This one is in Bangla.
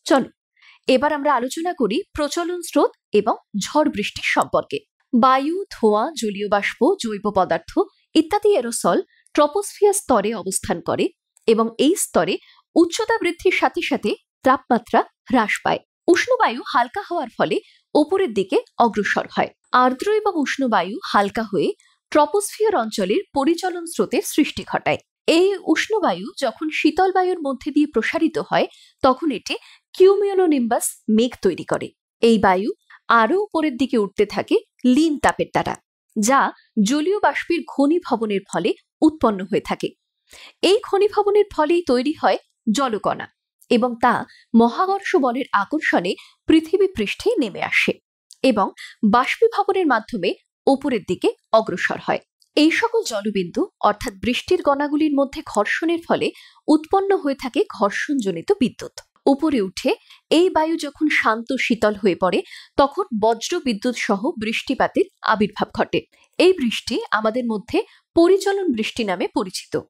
চলো এবার আমরা আলোচনা করি প্রচলন স্রোত এবং ঝড় বৃষ্টির সম্পর্কে। বায়ু, ধোঁয়া, জলীয় বাষ্প, জৈব পদার্থ ইত্যাদি এরোসল ট্রপোস্ফিয়ার স্তরে অবস্থান করে এবং এই স্তরে উচ্চতা বৃদ্ধির সাথে সাথে তাপমাত্রা হ্রাস পায়। উষ্ণ বায়ু হালকা হওয়ার ফলে ওপরের দিকে অগ্রসর হয়। আর্দ্র এবং উষ্ণ বায়ু হালকা হয়ে ট্রপোস্ফিয়ার অঞ্চলের পরিচলন স্রোতের সৃষ্টি ঘটায়। এই উষ্ণ বায়ু যখন শীতল বায়ুর মধ্যে দিয়ে প্রসারিত হয় তখন এটি কিউমিউলোনিম্বাস মেঘ তৈরি করে। এই বায়ু আরও উপরের দিকে উঠতে থাকে লিন তাপের দ্বারা, যা জলীয় বাষ্পের ঘনীভবনের ফলে উৎপন্ন হয়ে থাকে। এই ঘনীভবনের ফলেই তৈরি হয় জলকণা এবং তা মহাকর্ষ বলের আকর্ষণে পৃথিবী পৃষ্ঠে নেমে আসে এবং বাষ্পীভবনের মাধ্যমে উপরের দিকে অগ্রসর হয়। এই সকল জলবিন্দু অর্থাৎ বৃষ্টির কণাগুলির মধ্যে ঘর্ষণের ফলে উৎপন্ন হয়ে থাকে ঘর্ষণজনিত বিদ্যুৎ। উপরে উঠে এই বায়ু যখন শান্ত শীতল হয়ে পড়ে তখন বজ্র বিদ্যুৎ সহ বৃষ্টিপাতের আবির্ভাব ঘটে। এই বৃষ্টি আমাদের মধ্যে পরিচলন বৃষ্টি নামে পরিচিত।